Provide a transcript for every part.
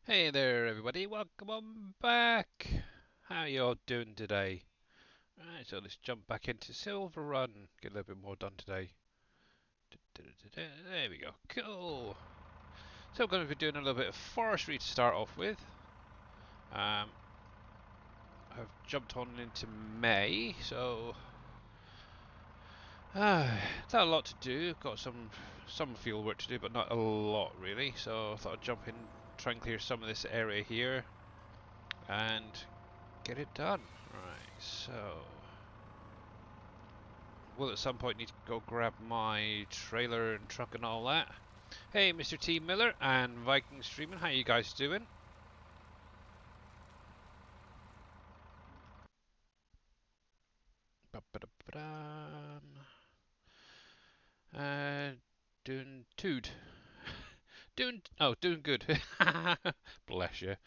Hey there, everybody. Welcome on back. How you all doing today? Right, so let's jump back into SilverRun. Get a little bit more done today. There we go. Cool. So we're going to be doing a little bit of forestry to start off with. I've jumped on into May, so it's not a lot to do. Got some field work to do, but not a lot really. So I thought I'd jump in, try and clear some of this area here, and get it done. Right, so will at some point need to go grab my trailer and truck and all that. Hey, Mr. T. Miller and Viking Streaming, how you guys doing? Ba-ba-da-ba-dam. Uh, doing tood. Doing good. Bless you.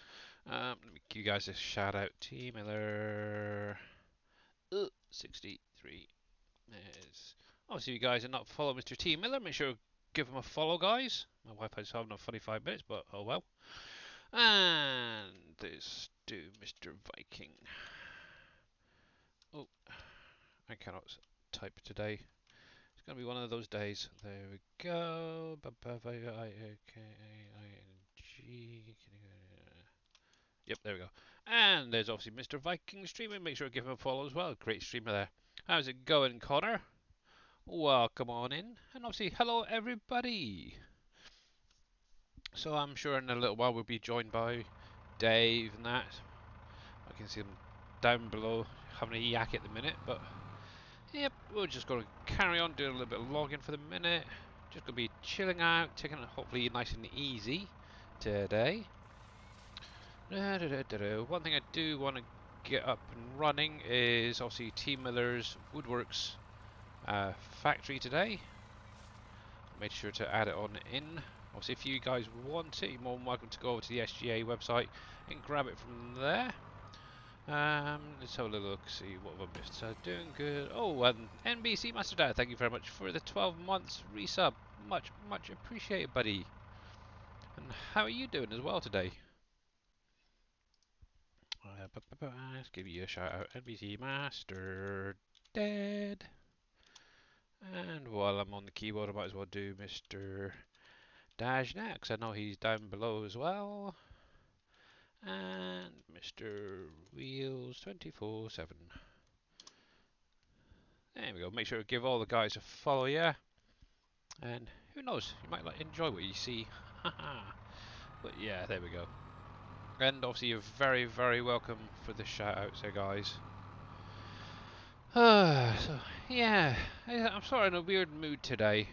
Let me give you guys a shout out. T. Miller 63 is. Obviously, you guys are not following Mr. T. Miller. Make sure to give him a follow, guys. My Wi-Fi's having a funny 5 minutes, but oh well. And this do Mr. Viking. Oh, I cannot type today. It's going to be one of those days. There we go. I-K-A-I-N-G. Yep, there we go. And there's obviously Mr. Viking streaming. Make sure to give him a follow as well. Great streamer there. How's it going, Connor? Welcome on in. And obviously, hello everybody. So I'm sure in a little while we'll be joined by Dave and that. I can see them down below having a yak at the minute, but yep, we're just going to carry on doing a little bit of logging for the minute. Just going to be chilling out, taking it hopefully nice and easy today. One thing I do want to get up and running is obviously T Miller's Woodworks factory today. Made sure to add it on in. Obviously, if you guys want it, you're more than welcome to go over to the SGA website and grab it from there. Let's have a little look, see what have I missed. So doing good. Oh, NBC Master Dad, thank you very much for the 12 months resub. Much appreciated, buddy. And how are you doing as well today? Let's give you a shout out, NBC Master Dad. And while I'm on the keyboard, I might as well do Mr. Dajnak, because I know he's down below as well. And Mr. Wheels 24/7. There we go. Make sure to give all the guys a follow, yeah. And who knows, you might enjoy what you see. But yeah, there we go. And obviously you're very welcome for the shout outs there, guys. So yeah, I'm sort of in a weird mood today.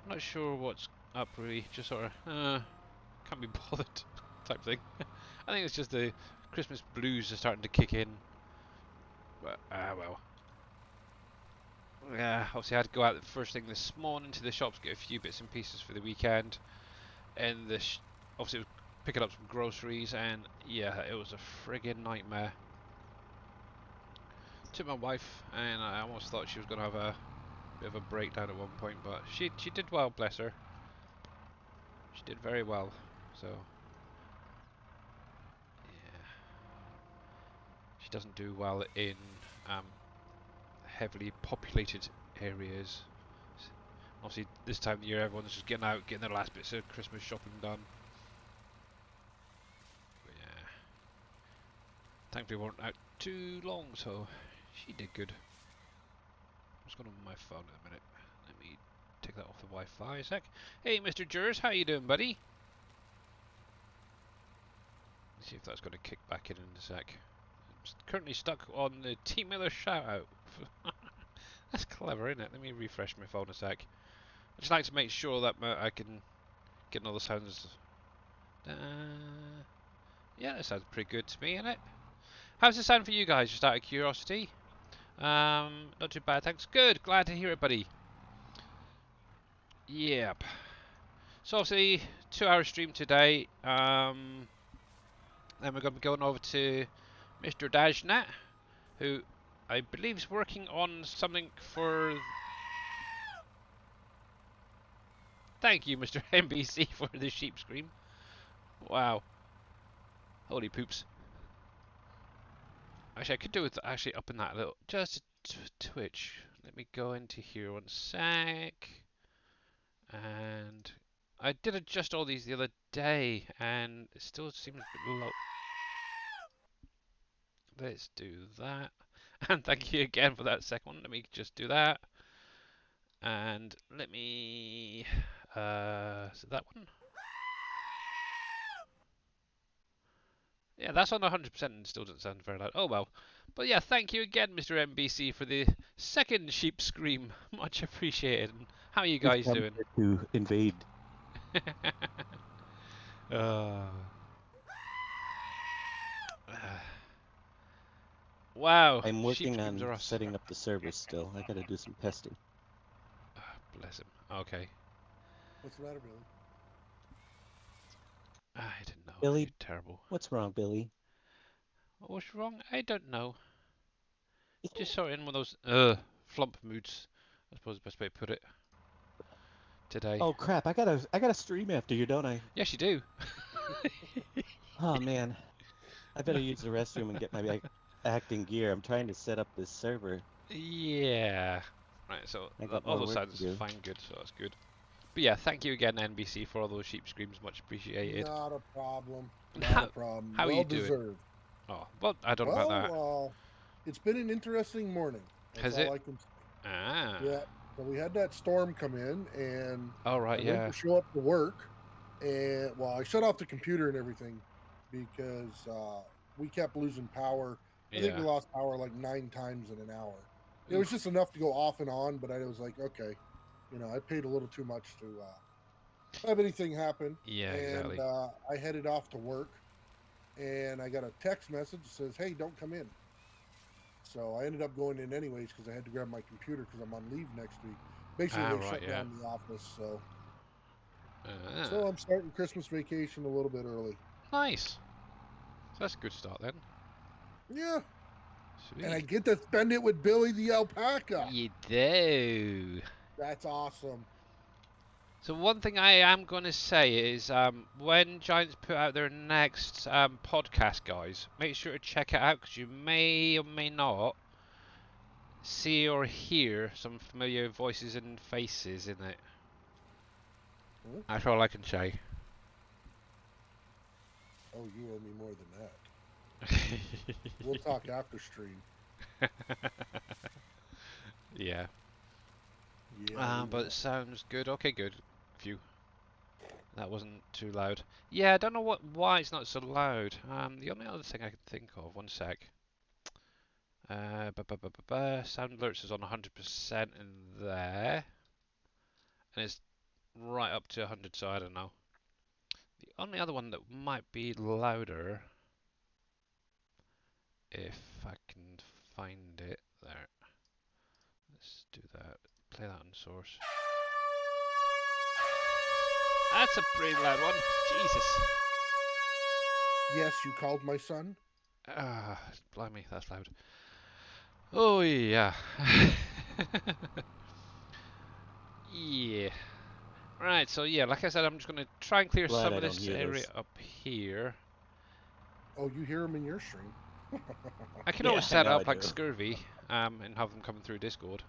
I'm not sure what's up really, just sort of can't be bothered type thing. I think it's just the Christmas blues are starting to kick in. But well. Yeah, obviously I had to go out the first thing this morning to the shops, get a few bits and pieces for the weekend, and obviously it was picking up some groceries, and yeah, it was a friggin' nightmare. Took my wife, and I almost thought she was going to have a bit of a breakdown at one point, but she did well, bless her. She did very well, so yeah. She doesn't do well in heavily populated areas. Obviously, this time of the year, everyone's just getting out, getting their last bits of Christmas shopping done. But yeah, thankfully, we weren't out too long, so she did good. What's going on with my phone in a minute? Let me take that off the Wi-Fi a sec. Hey, Mr. Jers, how you doing, buddy? Let's see if that's going to kick back in a sec. I'm currently stuck on the T Miller shout out. That's clever, isn't it? Let me refresh my phone a sec. I just like to make sure that I can get all the sounds. Yeah, that sounds pretty good to me, isn't it? How's it sound for you guys, just out of curiosity? Not too bad, thanks. Good, glad to hear it, buddy. Yep. So obviously, 2-hour stream today. Then we're going to be going over to Mr. Dajnat, who I believe is working on something for... Thank you, Mr. NBC, for the sheep scream. Wow. Holy poops. Actually, I could do with actually up in that little, just twitch. Let me go into here one sec. And I did adjust all these the other day, and it still seems a bit low. Let's do that. And thank you again for that second one. Let me just do that. And let me, so that one. Yeah, that's on 100% and still doesn't sound very loud. Oh well. But yeah, thank you again, Mr. MBC, for the second sheep scream. Much appreciated. How are you We've guys come doing? here to invade. uh, wow, I'm sheep working screams on are awesome. setting up the servers still. I gotta do some testing. Bless him. Okay. What's the matter, Billy? I don't know. You're Billy, terrible. what's wrong, Billy? What was wrong? I don't know. Just sort of in one of those flump moods. I suppose the best way to put it today. Oh crap, I gotta stream after you, don't I? Yes, you do. Oh man, I better use the restroom and get my acting gear. I'm trying to set up this server. Yeah. Right, so I got all more those work to sounds do. fine, good, so that's good. But yeah, thank you again, NBC, for all those sheep screams, much appreciated. Not a problem. And Not a problem. how are Well you doing? deserved. Oh, well, I don't know about that. Well, it's been an interesting morning. That's Has all it? I can say. Ah. Yeah. So we had that storm come in, and All I right, went yeah. to show up to work, and well, I shut off the computer and everything because we kept losing power. I think we Yeah. lost power like 9 times in an hour. It was Oof. just enough to go off and on, but I was like, okay, I paid a little too much to have anything happen. Yeah, And exactly. I headed off to work, and I got a text message that says, "Hey, don't come in." So I ended up going in anyways because I had to grab my computer because I'm on leave next week. Basically, Ah, they right, shut yeah. down the office, so Ah. so I'm starting Christmas vacation a little bit early. Nice. So that's a good start then. Yeah, and I Sweet. get to spend it with Billy the alpaca. You do. That's awesome. So one thing I am going to say is when Giants put out their next podcast, guys, make sure to check it out because you may or may not see or hear some familiar voices and faces in it. Huh? That's all I can say. Oh, you owe me more than that. We'll talk after stream. Yeah. Yeah, we But it will. sounds good. Okay, good. Phew. That wasn't too loud. Yeah, I don't know why it's not so loud. The only other thing I can think of, one sec. Sound alerts is on 100% in there, and it's right up to 100, so I don't know. The only other one that might be louder, if I can find it, there. Let's do that. Play that on source. That's a pretty loud one. Jesus. Yes, you called my son. Ah, blimey, that's loud. Oh yeah. Yeah. Right, so yeah, like I said, I'm just going to try and clear Glad some I of don't this hear area this. up here. Oh, you hear him in your stream. I can Yeah, always set now I up like do. Scurvy and have them coming through Discord.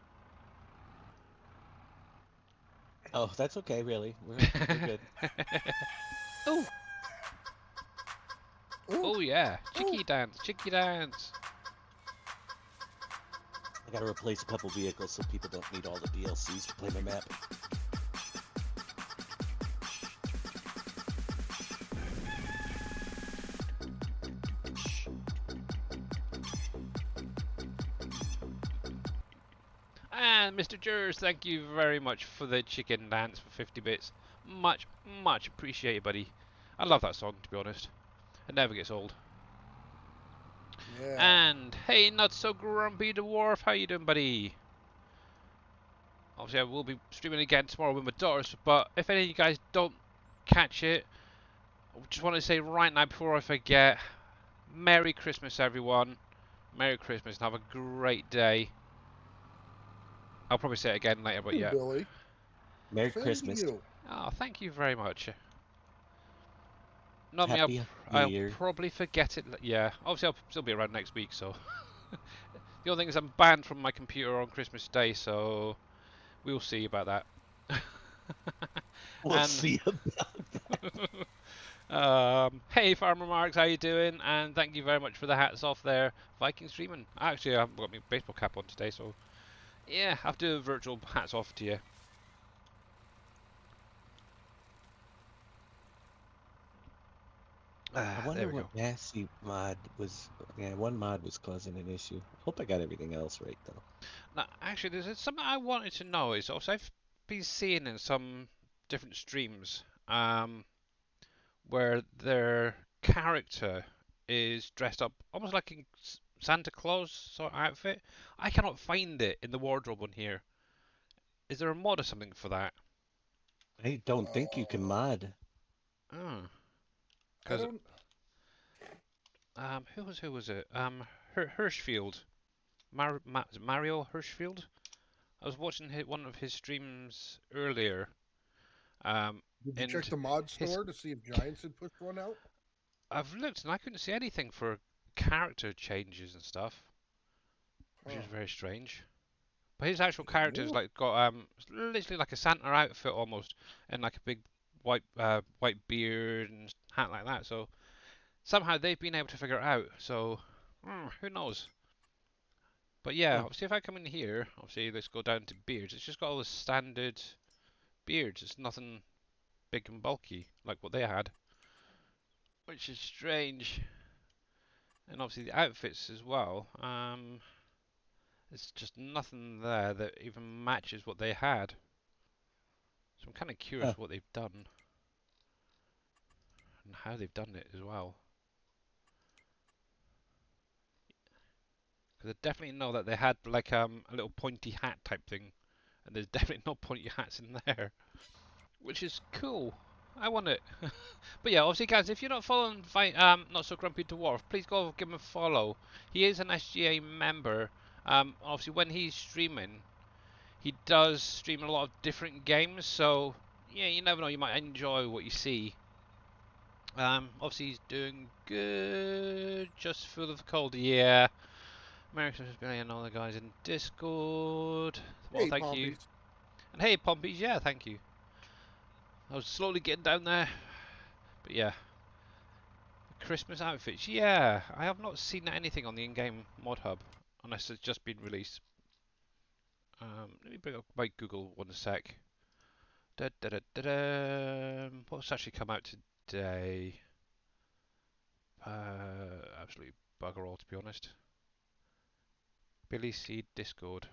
Oh, that's okay, really. We're good. Oh, Oh, oh yeah, oh. chicky dance, chicky dance. I gotta replace a couple vehicles so people don't need all the DLCs to play my map. And Mr. Jers, thank you very much for the chicken dance for 50 bits. Much, much appreciated, buddy. I love that song, to be honest. It never gets old. Yeah. And hey, not so grumpy dwarf, how you doing, buddy? Obviously, I will be streaming again tomorrow with my daughters, but if any of you guys don't catch it, I just want to say right now before I forget, Merry Christmas, everyone. Merry Christmas and have a great day. I'll probably say it again later, but You, yeah. Billy. Merry Same to Christmas. you. Oh, thank you very much. Not me. Happy New I'll Year. probably forget it. Yeah, obviously I'll still be around next week. So the only thing is I'm banned from my computer on Christmas Day. So we'll see about that. We'll And see hey, Farmer Marks, how you doing? And thank you very much for the hats off there, Viking streaming. Actually, I haven't got my baseball cap on today, so yeah, I have to do a virtual hats off to you. I There wonder we what go. nasty mod was. Yeah, one mod was causing an issue. Hope I got everything else right though. Now, actually, there's something I wanted to know. Is also I've been seeing in some different streams, where their character is dressed up almost like in Santa Claus sort of outfit. I cannot find it in the wardrobe on here. Is there a mod or something for that? I don't think you can Uh, mod. Oh, I because don't. who was it? Hirschfield, is it Mario Hirschfield. I was watching one of his streams earlier, Did you check and the mod his store to see if Giants had pushed one out? I've looked and I couldn't see anything for character changes and stuff, which is Huh. very strange. But his actual character is Well, like got literally like a Santa outfit almost, and like a big white beard and hat like that. So somehow they've been able to figure it out. So who knows? But yeah, Huh. obviously if I come in here, obviously let's go down to beards. It's just got all the standard beards. It's nothing big and bulky like what they had, which is strange. And obviously the outfits as well. There's just nothing there that even matches what they had. So I'm kind of Huh. curious what they've done and how they've done it as well. Because I definitely know that they had like a little pointy hat type thing, and there's definitely no pointy hats in there, which is cool. I want it. But yeah, obviously, guys, if you're not following Not So Grumpy Dwarf, please go give him a follow. He is an SGA member. Obviously, when he's streaming, he does stream a lot of different games, so yeah, you never know, you might enjoy what you see. Obviously, he's doing good, just full of cold. Yeah. Merry Christmas, Billy, and all the guys in Discord. Well, hey, thank you. Pompies. And hey, Pompies, yeah, thank you. I was slowly getting down there, but yeah. Christmas outfits, yeah. I have not seen anything on the in-game mod hub, unless it's just been released. Let me bring up my Google one sec. Da, da, da, da, da. What's actually come out today? Absolutely bugger all, to be honest. Billy Seed Discord.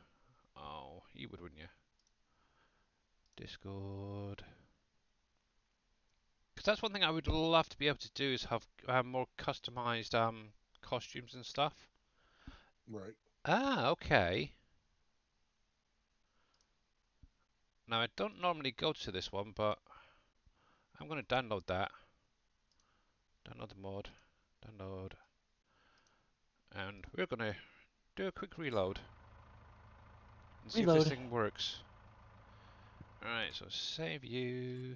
Oh, you would, wouldn't you? Discord. Because that's one thing I would love to be able to do is have more customized costumes and stuff. Right. Ah, okay. Now I don't normally go to this one, but I'm going to download that. Download the mod. Download. And we're going to do a quick reload and see if this Reload. thing works. Alright, so save you.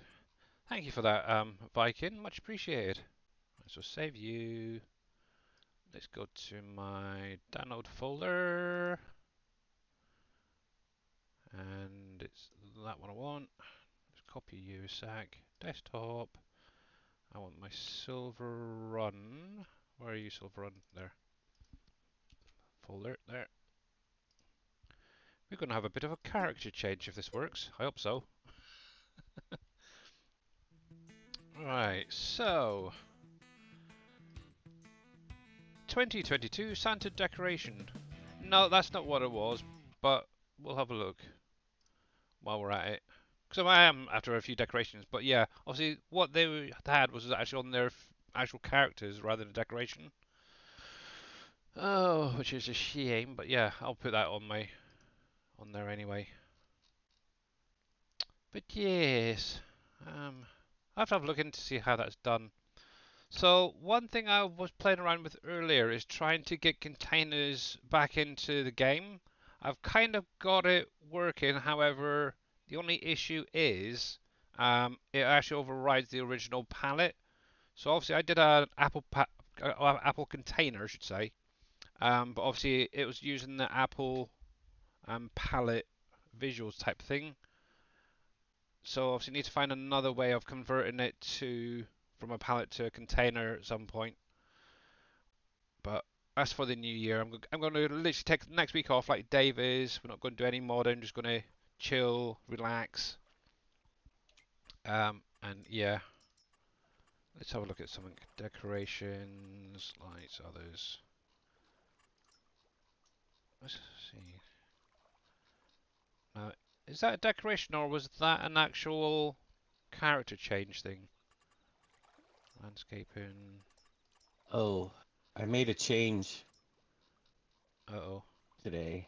Thank you for that, Viking. Much appreciated. So save you. Let's go to my download folder. And it's that one I want. Let's copy you a sec. Desktop. I want my SilverRun. Where are you, SilverRun? There. Folder. There. We're going to have a bit of a character change if this works. I hope so. Right, so 2022 Santa decoration. No, that's not what it was, but we'll have a look while we're at it. Because I am after a few decorations, but yeah, obviously what they had was actually on their actual characters rather than a decoration. Oh, which is a shame, but yeah, I'll put that on there anyway. But yes, I have to have a look in to see how that's done. So one thing I was playing around with earlier is trying to get containers back into the game. I've kind of got it working, however, the only issue is it actually overrides the original palette. So obviously I did an Apple container, I should say. But obviously it was using the Apple palette visuals type thing. So obviously need to find another way of converting it to from a palette to a container at some point. But as for the new year, I'm going to literally take next week off like Dave is. We're not going to do any modding, just going to chill, relax. And yeah, let's have a look at something. Decorations, lights, others. Let's see. Uh, is that a decoration or was that an actual character change thing? Landscaping. Oh, I made a change Uh-oh. today.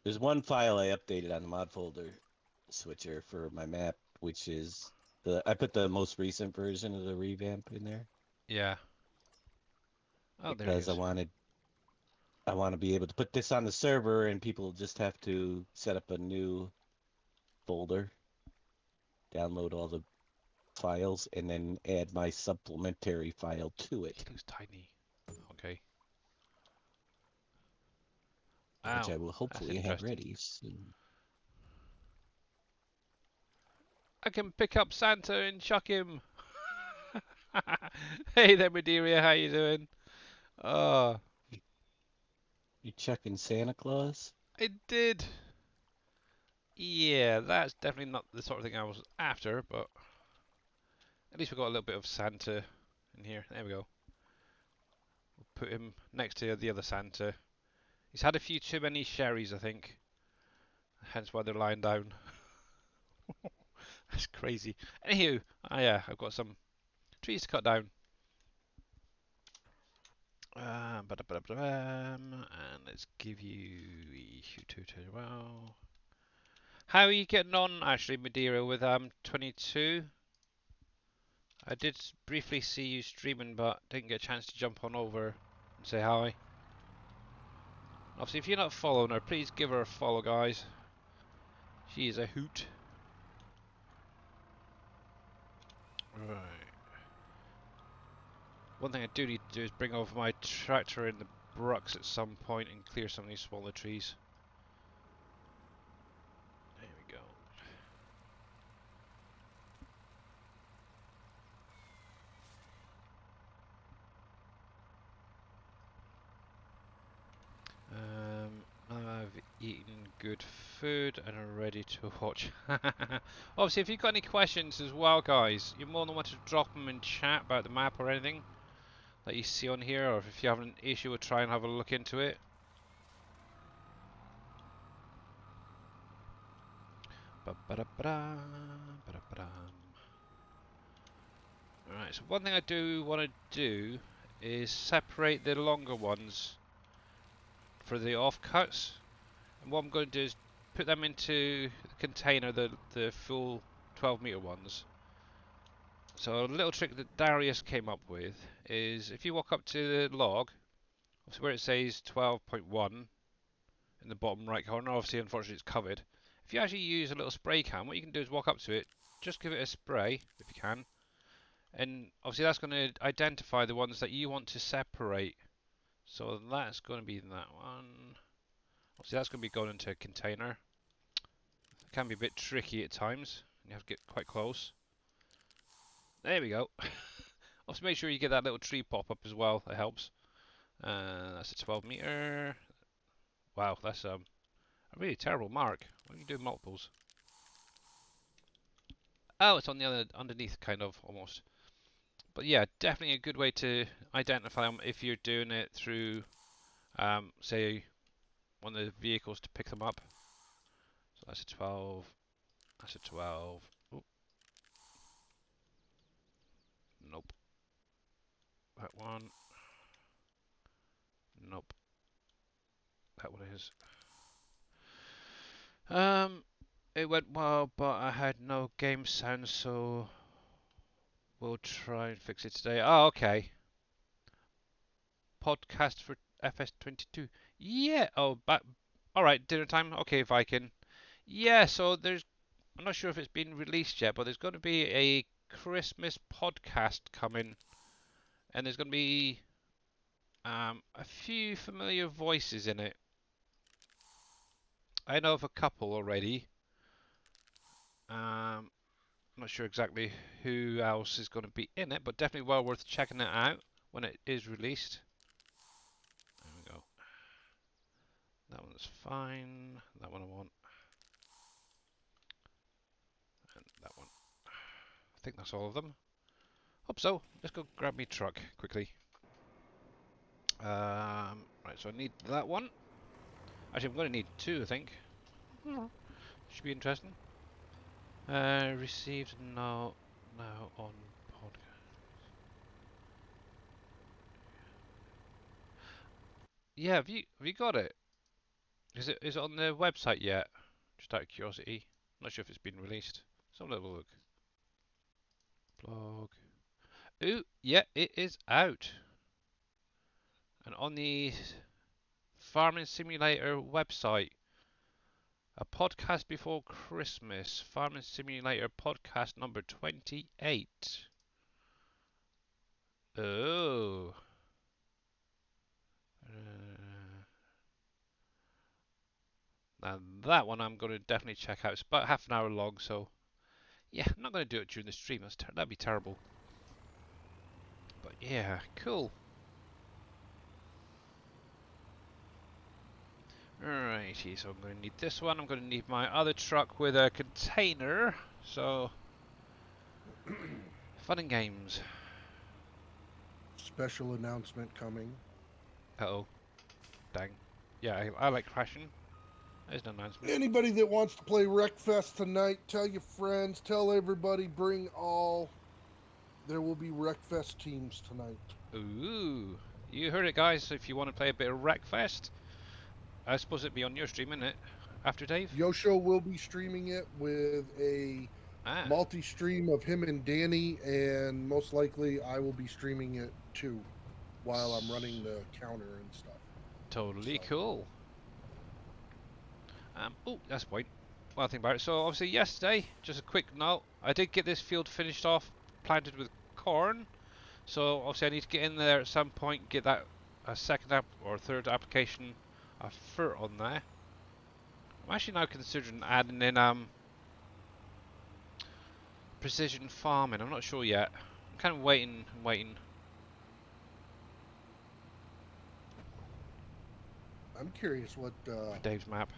There's one file I updated on the mod folder switcher for my map, which is I put the most recent version of the revamp in there Yeah. Oh, there he because is. I want to be able to put this on the server and people just have to set up a new folder, download all the files, and then add my supplementary file to He it, looks tiny. Okay. which Wow. I will That's hopefully have interesting. ready soon. I can pick up Santa and chuck him. Hey there, Madeira. How you doing? Oh, You checking Santa Claus? I did. Yeah, that's definitely not the sort of thing I was after, but at least we got a little bit of Santa in here. There we go. We'll put him next to the other Santa. He's had a few too many sherries, I think. Hence why they're lying down. That's crazy. Anywho, yeah, I've got some trees to cut down. And let's give you well. How are you getting on, actually, Madeira, with 22? I did briefly see you streaming, but didn't get a chance to jump on over and say hi. Obviously, if you're not following her, please give her a follow, guys. She is a hoot. Right. One thing I do need to do is bring over my tractor in the brucks at some point and clear some of these smaller trees. There we go. I've eaten good food and are ready to watch. Obviously, if you've got any questions as well, guys, you're more than welcome to drop them in chat about the map or anything that you see on here, or if you have an issue, we'll try and have a look into it. Alright, so one thing I do want to do is separate the longer ones for the offcuts. And what I'm going to do is put them into the container, the full 12-meter ones. So a little trick that Darius came up with is if you walk up to the log, where it says 12.1 in the bottom right corner, obviously unfortunately it's covered. If you actually use a little spray can, what you can do is walk up to it, just give it a spray if you can, and obviously that's going to identify the ones that you want to separate. So that's going to be that one. Obviously that's going to be going into a container. It can be a bit tricky at times. You have to get quite close. There we go. Also make sure you get that little tree pop up as well. That helps. That's a 12-meter. Wow, that's a really terrible mark. What do you do with multiples? Oh, it's on the other underneath, kind of almost. But yeah, definitely a good way to identify them if you're doing it through, say, one of the vehicles to pick them up. So that's a 12. That's a 12. Oop. Nope. That one. Nope. That one is. It went well, but I had no game sound, so we'll try and fix it today. Oh, okay. Podcast for FS22. Yeah. Oh, but all right. Dinner time. Okay, Viking. Yeah. So there's. I'm not sure if it's been released yet, but there's going to be a Christmas podcast coming, and there's going to be a few familiar voices in it. I know of a couple already. I'm not sure exactly who else is going to be in it, but definitely well worth checking it out when it is released. There we go. That one's fine. That one I want. And that one. I think that's all of them. Hope so. Let's go grab me truck quickly. Right, so I need that one. Actually, I'm going to need two, I think. Should be interesting. Received now on podcast. Yeah, have you got it? Is it on the website yet? Just out of curiosity. Not sure if it's been released. So let's have a look. Blog. Ooh, yeah, it is out. And on the Farming Simulator website, a podcast before Christmas, Farming Simulator podcast number 28. Oh. Now that one I'm going to definitely check out. It's about half an hour long, so yeah, I'm not going to do it during the stream. That'd be terrible. But yeah, cool. Alrighty, so I'm going to need this one. I'm going to need my other truck with a container. So, fun and games. Special announcement coming. Uh-oh. Dang. Yeah, I like crashing. There's an announcement. Anybody that wants to play Wreckfest tonight, tell your friends, tell everybody, bring all. There will be Wreckfest teams tonight. Ooh. You heard it, guys. So if you want to play a bit of Wreckfest, I suppose it'd be on your stream, isn't it? After Dave? Yosho will be streaming it with a multi-stream of him and Danny, and most likely I will be streaming it too while I'm running the counter and stuff. Totally cool. Oh, that's point. One thing about it. So obviously yesterday, just a quick note, I did get this field finished off, planted with corn. So obviously I need to get in there at some point, get that a second or third application of fur on there. I'm actually now considering adding in precision farming. I'm not sure yet. I'm kind of waiting and waiting. I'm curious what Dave's map.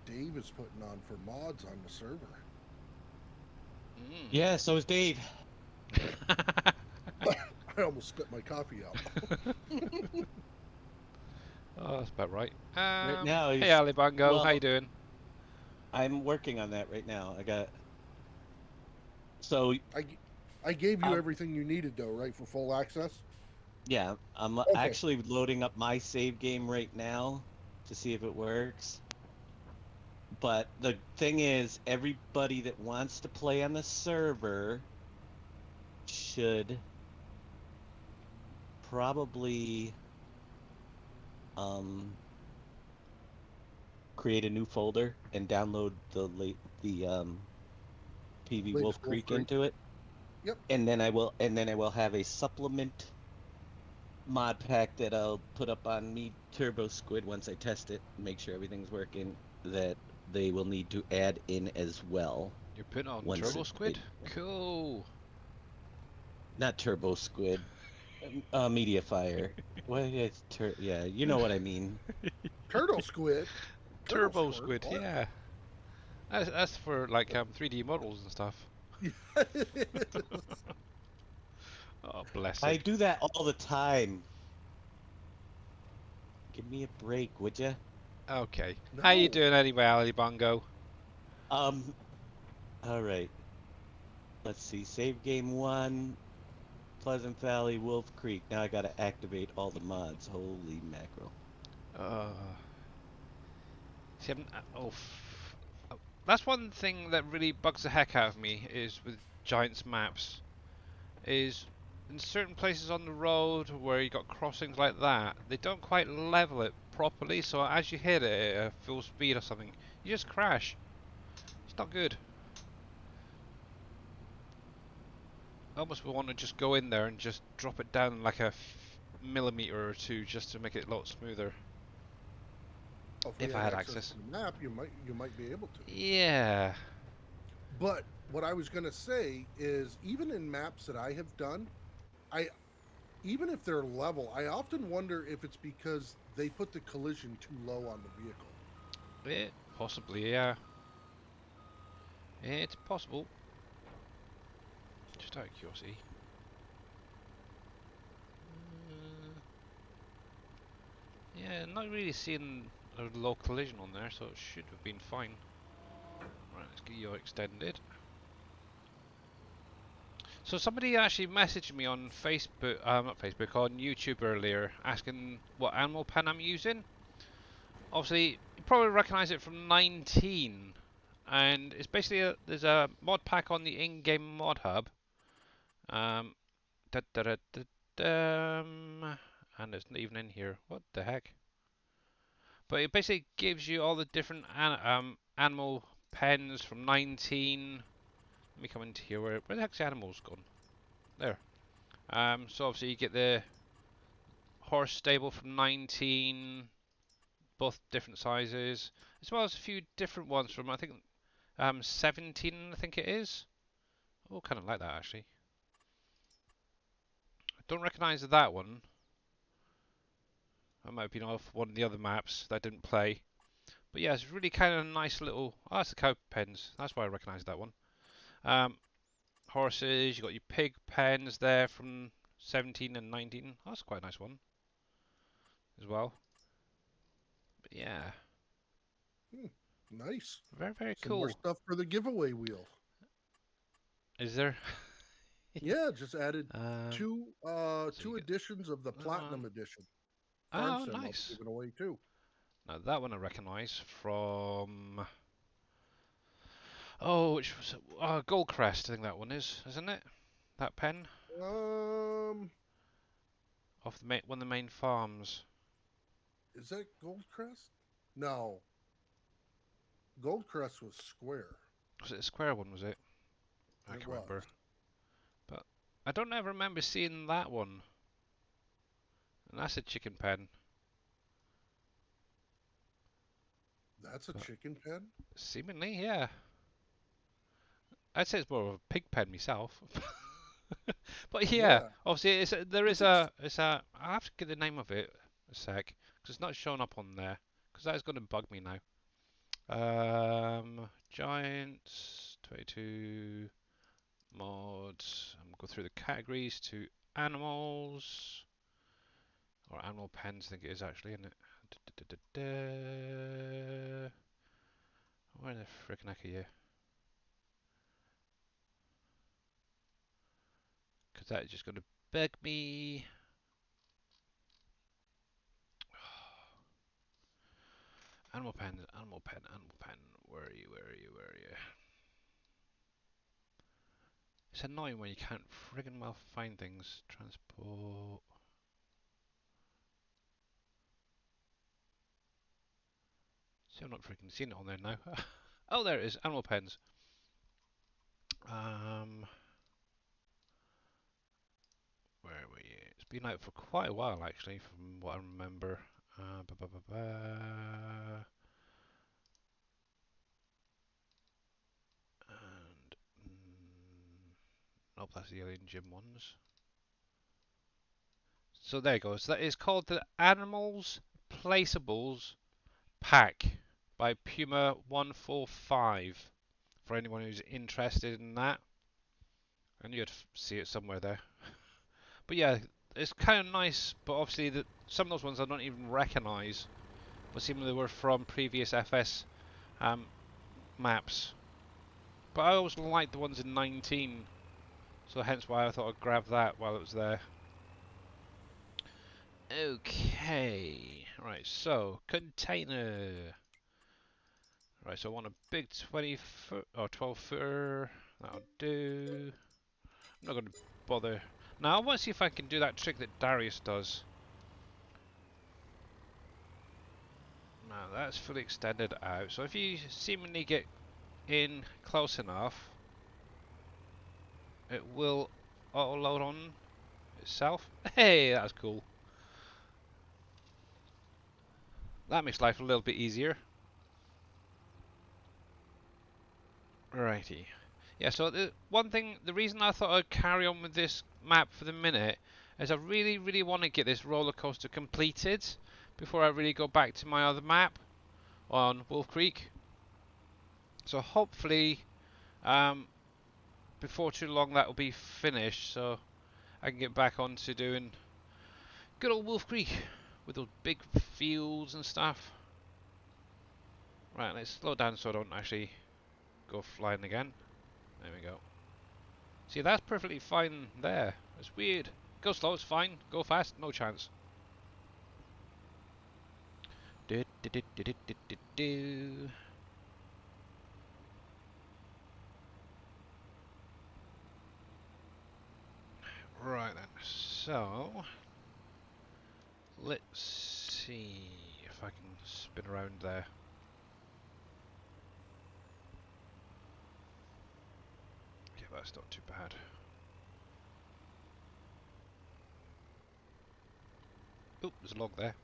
Dave is putting on for mods on the server. Yeah, so is Dave. I almost spit my coffee out. Oh, that's about right. Right now, hey Ali Bongo, well, how you doing? I'm working on that right now. So I gave you everything you needed though, right, for full access? yeah, I'm actually loading up my save game right now to see if it works. But the thing is, everybody that wants to play on the server should probably create a new folder and download the PV Wolf Creek into it. Yep. And then I will have a supplement mod pack that I'll put up on Me Turbo Squid once I test it and make sure everything's working, that they will need to add in as well. You're putting on Turbo Squid? Cool. Not Turbo Squid. Mediafire. Well, yeah, you know what I mean. Turtle Squid. Turbo Squid, yeah. That's for like 3D models and stuff. Oh, bless it. I do that all the time. Give me a break, would ya? Okay. No. How you doing anyway, Ali Bongo? All right. Let's see. Save game 1, Pleasant Valley, Wolf Creek. Now I gotta activate all the mods. Holy mackerel. See, that's one thing that really bugs the heck out of me is with Giants maps. Is in certain places on the road where you got crossings like that, they don't quite level it properly. So as you hit it at full speed or something, you just crash. It's not good. I almost want to just go in there and just drop it down like a millimeter or two just to make it a lot smoother. If we If I had had access access. to the map, you might be able to. Yeah. But what I was gonna say is, even in maps that I have done, I even if they're level, I often wonder if it's because they put the collision too low on the vehicle. Possibly, yeah. It's possible. Just out of curiosity. Uh, yeah, not really seeing a low collision on there, so it should have been fine. Right, let's get you extended. So somebody actually messaged me on Facebook, not Facebook, on YouTube earlier, asking what animal pen I'm using. Obviously, you probably recognise it from 19, and it's basically there's a mod pack on the in-game mod hub. Um, da, da, da, da, and it's not even in here. What the heck? But it basically gives you all the different animal pens from 19. Let me come into here. Where the heck's the animals gone? There. So obviously you get the horse stable from 19, both different sizes, as well as a few different ones from I think 17. I think it is. Oh, kind of like that actually. I don't recognise that one. That might have been off one of the other maps that I didn't play. But yeah, it's really kind of nice little. Oh, that's the cow pens. That's why I recognise that one. Um, horses. You got your pig pens there from 17 and 19. Oh, that's quite a nice one as well. But yeah, Hmm, nice. very Some more cool. stuff for the giveaway wheel. Is there? Yeah, just added um, so you two get editions of the that one. Platinum Edition. Farm Oh, Sim I'll be nice. giving away too. Now that one I recognise from. Oh, which was it? Goldcrest. I think that one is, isn't it? That pen Um, off the one of the main farms. is that Goldcrest? No, Goldcrest was square. Was it a square one? Was it? I It can't was. remember. But I don't ever remember seeing that one. And that's a chicken pen. That's a But chicken pen. seemingly, yeah. I'd say it's more of a pig pen myself. But yeah, Yeah, obviously there is it's ex- a. I have to get the name of it a sec because it's not showing up on there because that is going to bug me now. Giants 22 mods. I'm going to go through the categories to animals or animal pens. I think it is actually, isn't it? Where the frickin' heck are you? Because that is just going to beg me. Animal pen, animal pen, animal pen. Where are you? Where are you? Where are you? It's annoying when you can't friggin' well find things. Transport. See, I'm not freaking seeing it on there now. Oh, there it is. Animal pens. Um, where were you? It's been out for quite a while actually, from what I remember. Ba, ba, ba, ba. And nope, that's the Alien Gym ones. So there you go. So that is called the Animals Placeables Pack by Puma 145. For anyone who's interested in that, I knew I'd see it somewhere there. But yeah, it's kind of nice. But obviously, some of those ones I don't even recognise, but seemingly were from previous FS um, maps. But I always liked the ones in 19, so hence why I thought I'd grab that while it was there. Okay, right. So container. Right, so I want a big 20-foot or 12-footer. That'll do. I'm not going to bother. Now I want to see if I can do that trick that Darius does. Now that's fully extended out. So if you seemingly get in close enough, it will auto load on itself. Hey, that's cool. That makes life a little bit easier. Righty. Yeah, so the one thing, the reason I thought I'd carry on with this map for the minute is I really, really want to get this roller coaster completed before I really go back to my other map on Wolf Creek. So hopefully, before too long that will be finished, so I can get back onto doing good old Wolf Creek with those big fields and stuff. Right, let's slow down so I don't actually go flying again. There we go. See, that's perfectly fine there. It's weird. Go slow, it's fine. Go fast, no chance. Do, do, do, do, do, do, do, do. Right then, so let's see if I can spin around there. Yeah, that's not too bad. Oh, there's a log there.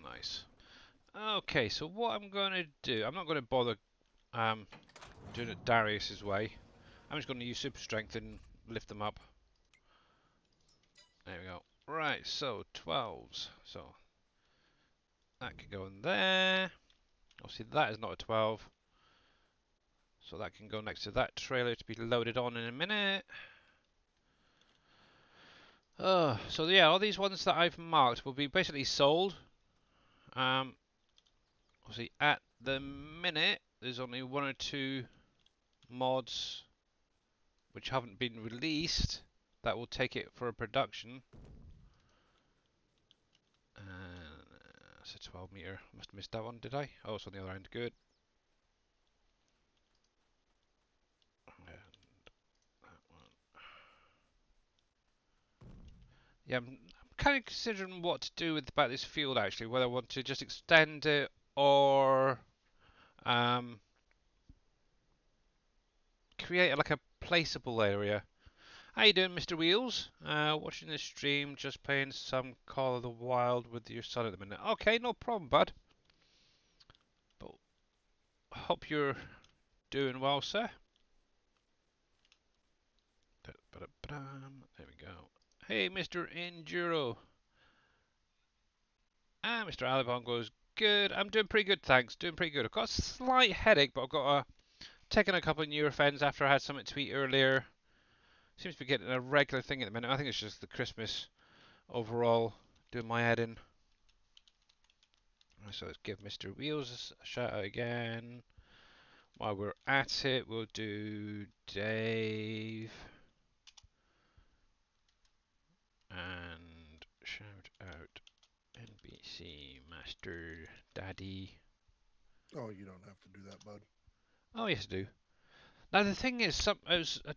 Nice. Okay, so what I'm going to do, I'm not going to bother doing it Darius's way. I'm just going to use super strength and lift them up. There we go. Right, so 12s. So that could go in there. Obviously that is not a 12. So that can go next to that trailer to be loaded on in a minute. So yeah, all these ones that I've marked will be basically sold. Obviously at the minute there's only one or two mods which haven't been released that will take it for a production. It's a 12 meter. Must have missed that one, did I? Oh, it's on the other end. Good. And that one. Yeah, I'm kind of considering what to do with about this field actually. Whether I want to just extend it or create like a placeable area. How you doing, Mr. Wheels? Watching the stream, just playing some Call of the Wild with your son at the minute. Okay, no problem, bud. But hope you're doing well, sir. There we go. Hey, Mr. Enduro. Mr. Alibon goes, good. I'm doing pretty good, thanks. Doing pretty good. I've got a slight headache, but I've got taken a couple of Nurophens after I had something to eat earlier. Seems to be getting a regular thing at the minute. I think it's just the Christmas overall doing my head in. So let's give Mr. Wheels a shout out again. While we're at it, we'll do Dave. And shout out NBC Master Daddy. Oh, you don't have to do that, bud. Oh, yes, I do. Now, the thing is,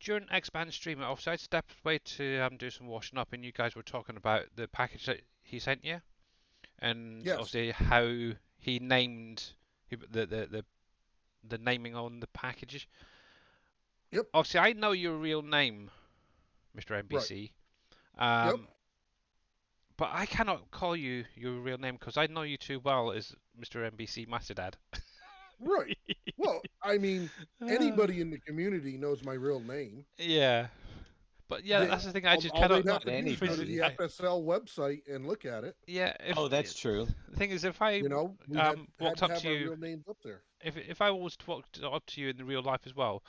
during X-Band stream, obviously I stepped away to do some washing up, and you guys were talking about the package that he sent you, and Yes. obviously how he named the naming on the packages. Yep. Obviously, I know your real name, Mr. Right. NBC. Yep. But I cannot call you your real name because I know you too well as Mr. NBC Master Dad. Right. Well, I mean, anybody in the community knows my real name. Yeah. But yeah, They, that's the thing. I just all cannot. they'd have Not to do is go to anybody. the FSL website and look at it. Yeah. Oh, that's true. The thing is, if I You know, we had walked to up have to our you, real names up there. if I was to walk up to you in the real life as well,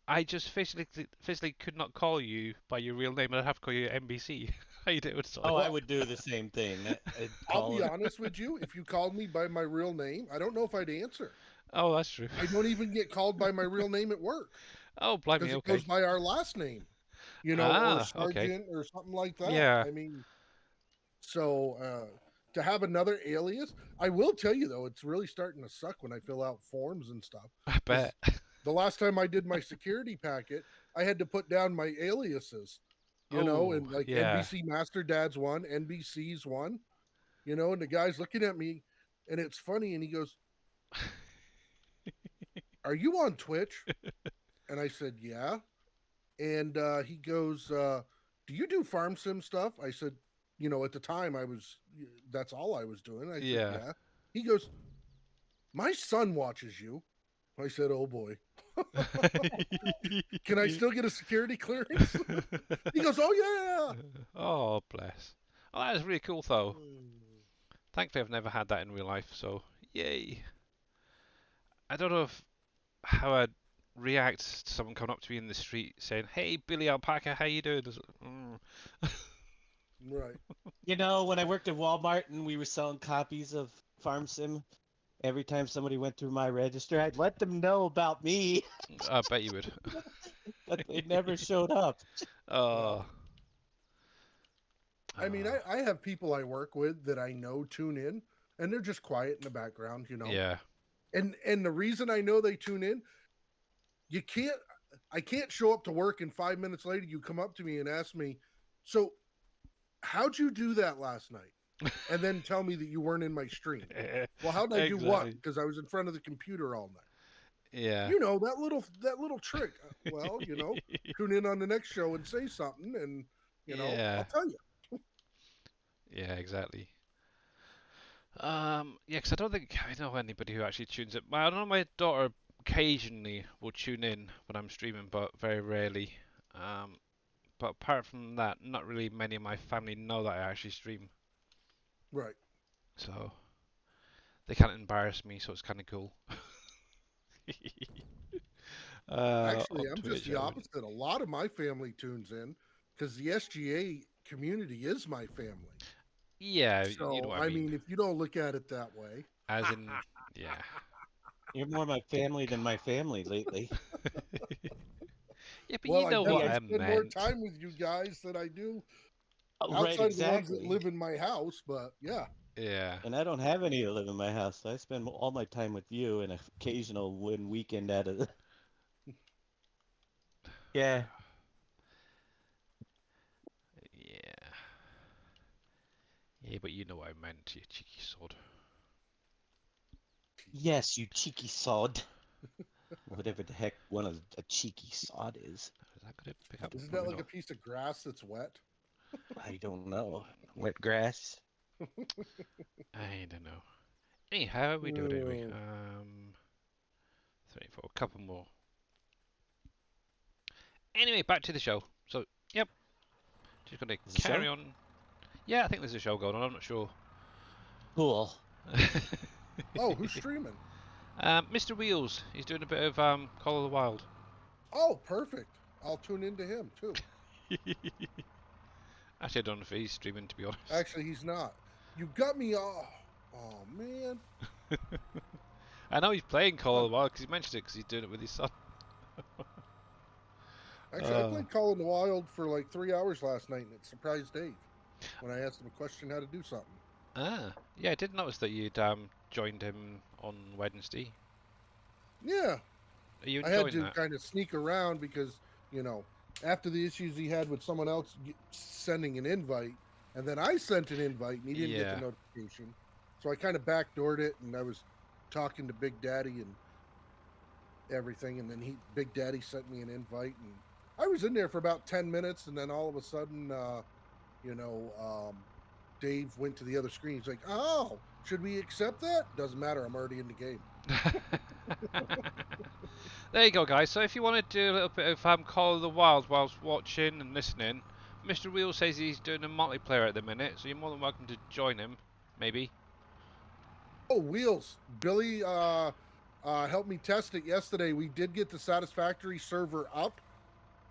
I just physically could not call you by your real name. I'd have to call you NBC. How you doing, son? Oh, I Well, would do the same thing. I'd I'll call be it. honest with you. If you called me by my real name, I don't know if I'd answer. Oh, that's true. I don't even get called by my real name at work Oh, blimey. because it Okay. goes by our last name, you know, or Ah, okay. sergeant or something like that. Yeah, I mean, so to have another alias, I will tell you though, it's really starting to suck when I fill out forms and stuff. I Because bet. the last time I did my security packet, I had to put down my aliases, you know, Oh, and like yeah. NBC Master Dad's one, NBC's one, you know, and the guy's looking at me and it's funny and he goes, "Are you on Twitch?" And I said, yeah. And he goes, do you do farm sim stuff? I said, at the time that's all I was doing. I said, Yeah. yeah. He goes, my son watches you. I said, oh boy. Can I still get a security clearance? He goes, oh yeah. Oh, bless. Oh, that is really cool, though. Mm. Thankfully, I've never had that in real life, so yay. I don't know how I'd react to someone coming up to me in the street saying, "Hey, Billy Alpaca, how you doing?" Right. When I worked at Walmart and we were selling copies of Farm Sim, every time somebody went through my register, I'd let them know about me, I bet you would. but they never showed up. Well, Oh, I mean, oh, I have people I work with that I know tune in, and they're just quiet in the background. yeah. And the reason I know they tune in, you can't I can't show up to work and 5 minutes later you come up to me and ask me, so how'd you do that last night? And then tell me that you weren't in my stream. Well, how'd I do what? Exactly. Because I was in front of the computer all night. Yeah. That little trick. Well, tune in on the next show and say something, and Yeah. I'll tell you. Yeah, exactly. Yeah, 'cause I don't think I know anybody who actually tunes it. I know my daughter occasionally will tune in when I'm streaming, but very rarely. But apart from that, not really many of my family know that I actually stream, Right. so they can't embarrass me, so it's kind of cool. Actually, On I'm just Twitch, the I would. opposite. A lot of my family tunes in because the SGA community is my family. Yeah, you know So, what I I mean. mean, if you don't look at it that way, As in, yeah. You're more my family than my family lately. Yeah, but well, you I know Hey, what definitely I spend more meant. time with you guys than I do right, outside of the ones that exactly. live in my house. But yeah, Yeah. And I don't have any that live in my house, so I spend all my time with you and occasional one weekend out of the. Yeah. Yeah. Yeah, but you know what I meant, you cheeky sod. Yes, you cheeky sod. Whatever the heck a cheeky sod is. Is that gonna pick up? isn't that Probably like a not. piece of grass that's wet? I don't know. Wet grass. I don't know. Anyhow, we do it anyway. Oh, 34, a couple more. Anyway, back to the show. So, yep, just gonna Is the carry show? on. Yeah, I think there's a show going on. I'm not sure. Cool. oh, who's streaming? Mr. Wheels, he's doing a bit of Call of the Wild. Oh, perfect. I'll tune into him too. Actually, I don't know if he's streaming, to be honest. Actually, he's not. You got me. Oh man. I know he's playing Call Uh, of the Wild because he mentioned it because he's doing it with his son. Actually, I Uh, played Call in the Wild for like 3 hours last night, and it surprised Dave when I asked him a question how to do something. yeah, I did notice that you'd joined him on Wednesday. Yeah, Are you I had enjoying to that? kind of sneak around because you know after the issues he had with someone else sending an invite, and then I sent an invite and he didn't get the Yeah. notification, so I kind of backdoored it, and I was talking to Big Daddy and everything, and then Big Daddy sent me an invite, and I was in there for about 10 minutes, and then all of a sudden, you know, Dave went to the other screen. He's like, "Oh, should we accept that?" Doesn't matter. I'm already in the game. There you go, guys. So if you want to do a little bit of Call of the Wild whilst watching and listening, Mr. Wheel says he's doing a multiplayer at the minute, so you're more than welcome to join him, maybe. Oh, Wheels, Billy, helped me test it yesterday. We did get the Satisfactory server up.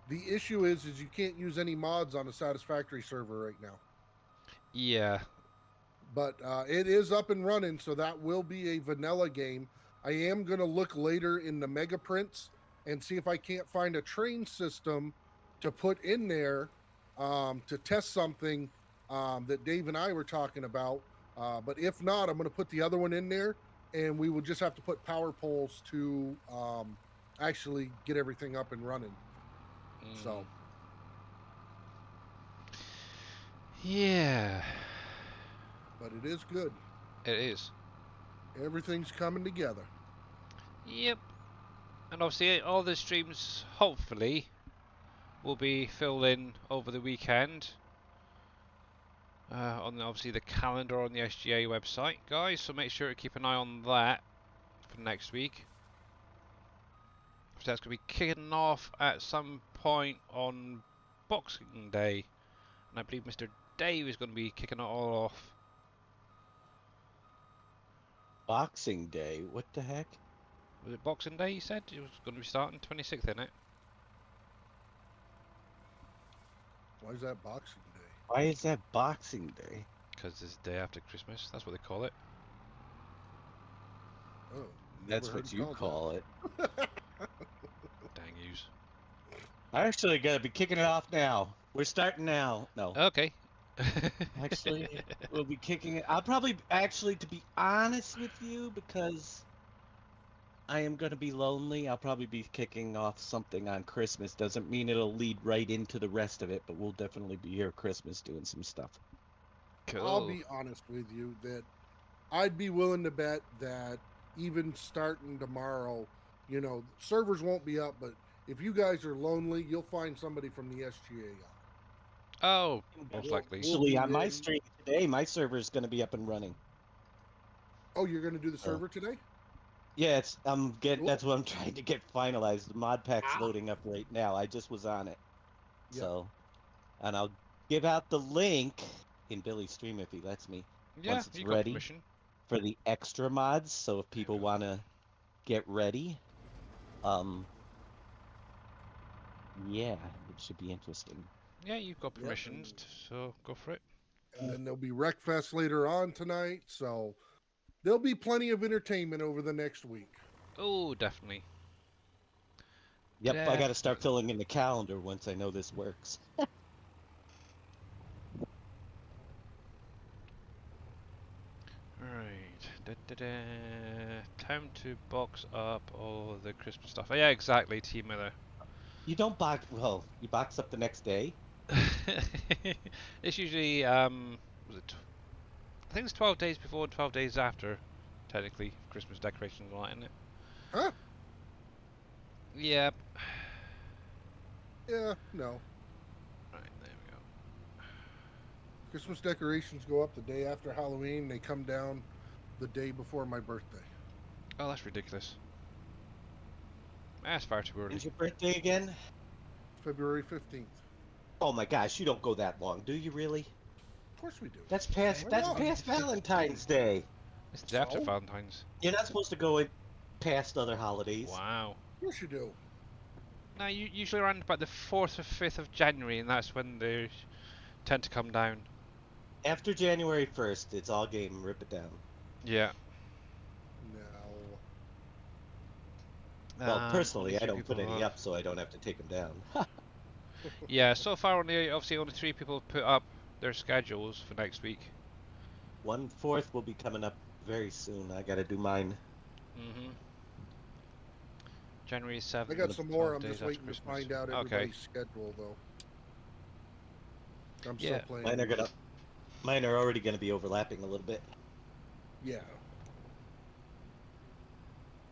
The issue is you can't use any mods on a Satisfactory server right now. Yeah. But it is up and running, so that will be a vanilla game. I am going to look later in the mega prints and see if I can't find a train system to put in there to test something that Dave and I were talking about. But if not, I'm going to put the other one in there, and we will just have to put power poles to actually get everything up and running. So, Yeah. but it is good. It is. Everything's coming together. Yep. And obviously, all the streams hopefully will be filled in over the weekend. On obviously the calendar on the SGA website, guys. So make sure to keep an eye on that for next week. So that's going to be kicking off at some point on Boxing Day, and I believe Mr. Dave is going to be kicking it all off. Boxing Day. What the heck? Was it Boxing Day? You said it was going to be starting 26th, isn't it? Why is that Boxing Day? Why is that Boxing Day? Because it's the day after Christmas. That's what they call it. Oh, That's never heard what it you called call it. that. Dang yous. I actually gotta be kicking it off now. We're starting now. No, Okay. actually, we'll be kicking it. I'll probably actually, to be honest with you, because I am gonna be lonely. I'll probably be kicking off something on Christmas. Doesn't mean it'll lead right into the rest of it, but we'll definitely be here Christmas doing some stuff. I'll Cool. be honest with you that I'd be willing to bet that even starting tomorrow, servers won't be up, but if you guys are lonely, you'll find somebody from the SGA up. Oh, Yeah, most likely. We'll actually, be on my in. stream today, my server is gonna be up and running. Oh, you're going to do the So server today? yeah, I'm getting. Cool. That's what I'm trying to get finalized. The mod pack's Ah, loading up right now. I just was on it. yep. So, and I'll give out the link in Billy's stream if he lets me Yeah, once it's you got ready permission. for the extra mods. So if There we people go. want to get ready, um, yeah, it should be interesting. Yeah, you've got Yep. permissions, so go for it. And then there'll be Wreckfest later on tonight. So there'll be plenty of entertainment over the next week. Oh, definitely. Yep, I got to start Definitely. filling in the calendar once I know this works. Right. Da, da, da. Time to box up all the Christmas stuff. Oh, yeah, exactly, Team Miller. You don't box. Well, you box up the next day. It's usually was it? I think it's 12 days before, 12 days after, technically Christmas decorations and all that, isn't it? Huh? Yeah. Yeah, no. Right, there we go. Christmas decorations go up the day after Halloween. They come down the day before my birthday. Oh, that's ridiculous. That's far too early. When's your birthday again? February 15th. Oh my gosh, you don't go that long, do you really? Of course we do. That's past. Why That's not? past Valentine's Day. It's the day after So? Valentine's. You're not supposed to go in past other holidays. Wow. Of course you do. No, usually around about the 4th or 5th of January, and that's when they tend to come down. After January 1st, it's all game. Rip it down. Yeah. No. Well, personally, only I 3 don't put people any have. up, so I don't have to take them down. Yeah, so far obviously only 3 people put up their schedules for next week. 1/4 will be coming up very soon. I gotta do mine. Mhm. January 7th. I got some more. I'm days just after waiting to Christmas. find out Okay. everybody's schedule, though. I'm Yeah. still playing. Mine are already gonna be overlapping a little bit. Yeah.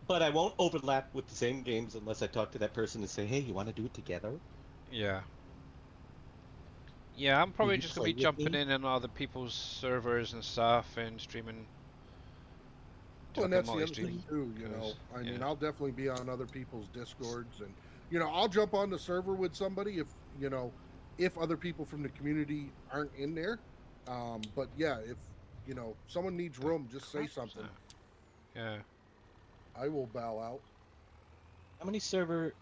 But I won't overlap with the same games unless I talk to that person and say, "Hey, you want to do it together? Yeah. Yeah, I'm Will probably you just gonna play be with jumping me?" in on other people's servers and stuff and streaming. Well, and Like a that's the other multi-stream. thing too. I mean, yeah. I'll definitely be on other people's discords, and I'll jump on the server with somebody if other people from the community aren't in there. But yeah, if someone needs room, just say Crap was something. that? Yeah. I will bow out. How many server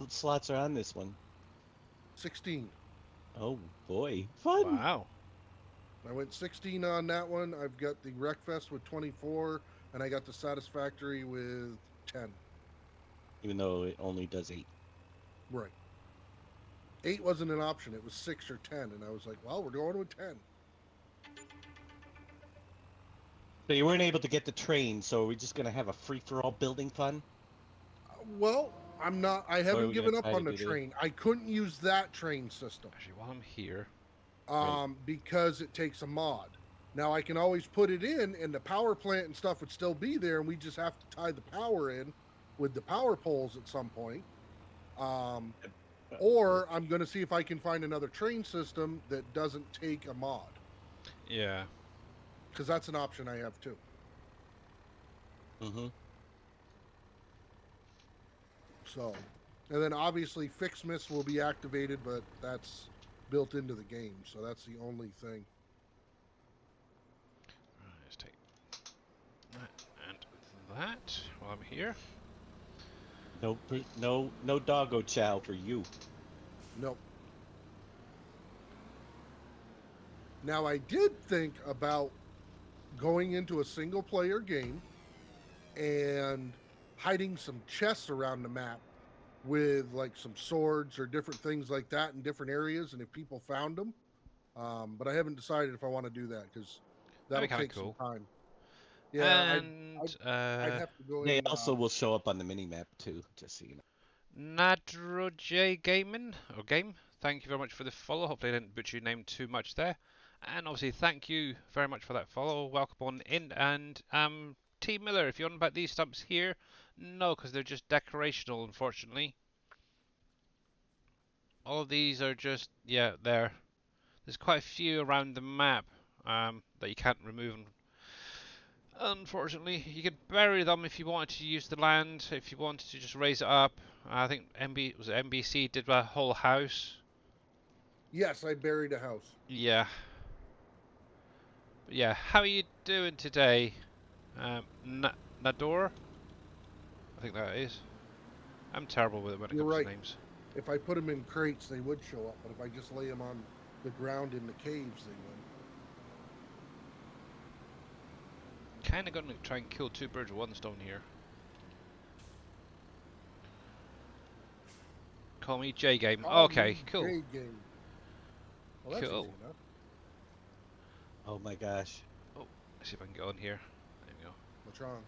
slots are on this one? 16. Oh boy, fun! Wow. I went 16 on that one. I've got the Wreckfest with 24, and I got the Satisfactory with 10. Even though it only does 8. Right. 8 wasn't an option. It was 6 or 10, and I was like, well, we're going with 10. So you weren't able to get the train, so are we just gonna have a free-for-all building fun? Well, I'm not. I Or are haven't we given gonna up try on to the do train. I couldn't use that train system Actually, while I'm here, because it takes a mod. Now I can always put it in, and the power plant and stuff would still be there, and we just have to tie the power in with the power poles at some point. Uh, Or I'm going to see if I can find another train system that doesn't take a mod, Yeah. because that's an option I have too. Mm-hmm. So, and then obviously Fixmas will be activated, but that's built into the game, so that's the only thing. Right, let's take that and that while I'm here. No doggo chow for you. Nope. Now I did think about going into a single player game and hiding some chests around the map with like some swords or different things like that in different areas, and if people found them. But I haven't decided if I want to do that because That'd that'll be kind of take some cool. time. Yeah, And I'd have to go They in. also will show up on the mini map too, just so you know. NadroJ Gaming or Game, thank you very much for the follow. Hopefully I didn't butcher your name too much there. And obviously thank you very much for that follow. Welcome on in. And T Miller, if you're on about these stumps here, no, because they're just decorational, unfortunately. All of these are just, yeah, there. There's quite a few around the map that you can't remove. Unfortunately, you could bury them if you wanted to use the land. If you wanted to just raise it up, I think MBC did a whole house. Yes, I buried a house. Yeah, but yeah. How are you doing today, Nador? I think that is. I'm terrible with it when it You're comes to right. names. If I put them in crates, they would show up, but if I just lay them on the ground in the caves, they would. Kind of going to try and kill two birds with one stone here. Call me J Game. Call Okay, me cool, J Game. Well, that's cool. easy enough. Oh my gosh. Oh, let's see if I can get on here. There we go. What's wrong?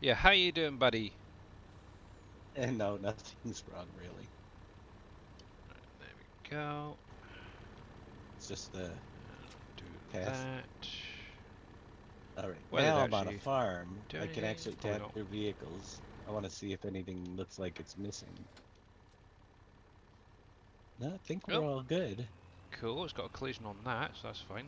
Yeah, how you doing, buddy? And no, nothing's wrong really. There we go. It's just the Do path. that. All right. Whether Now they I'm on a actually farm. do I can anything? actually Probably tap not. their vehicles. I want to see if anything looks like it's missing. No, I think we're Oh, all good. cool. It's got a collision on that, so that's fine.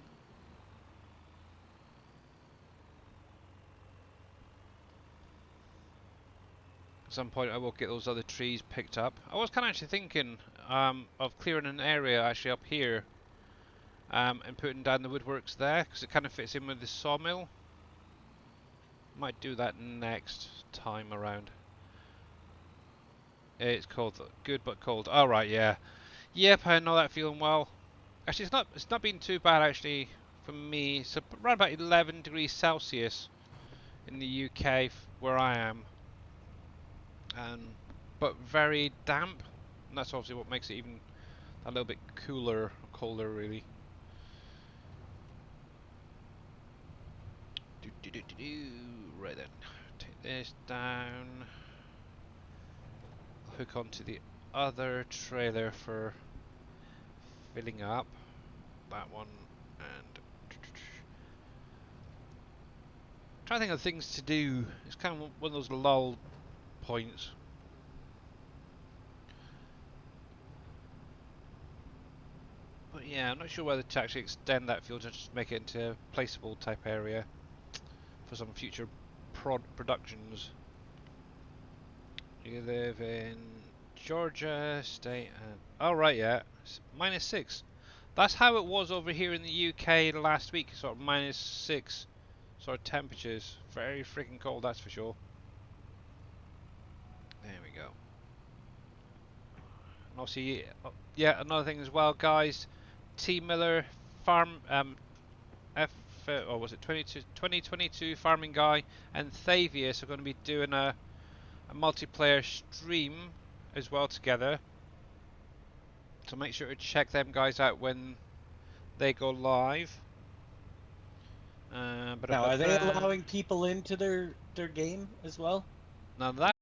At some point, I will get those other trees picked up. I was kind of actually thinking of clearing an area actually up here and putting down the woodworks there because it kind of fits in with the sawmill. Might do that next time around. It's cold, good but cold. All right, yeah, yep, I know that feeling well. Actually, it's not been too bad actually for me. So around about 11 degrees Celsius in the UK where I am, but very damp, and that's obviously what makes it even a little bit cooler, colder really. Right then, take this down. I'll hook onto the other trailer for filling up that one, and trying to think of things to do. It's kind of one of those lull points. But yeah, I'm not sure whether to actually extend that field and just make it into a placeable type area for some future productions. You live in Georgia State and... Oh right, yeah. -6. That's how it was over here in the UK last week, sort of -6 sort of temperatures. Very freaking cold, that's for sure. There we go. And obviously, yeah, another thing as well, guys. T Miller Farm or was it 2022 Farming Guy and Thavius are going to be doing a multiplayer stream as well together. So make sure to check them guys out when they go live. Now, are they allowing people into their game as well? Now that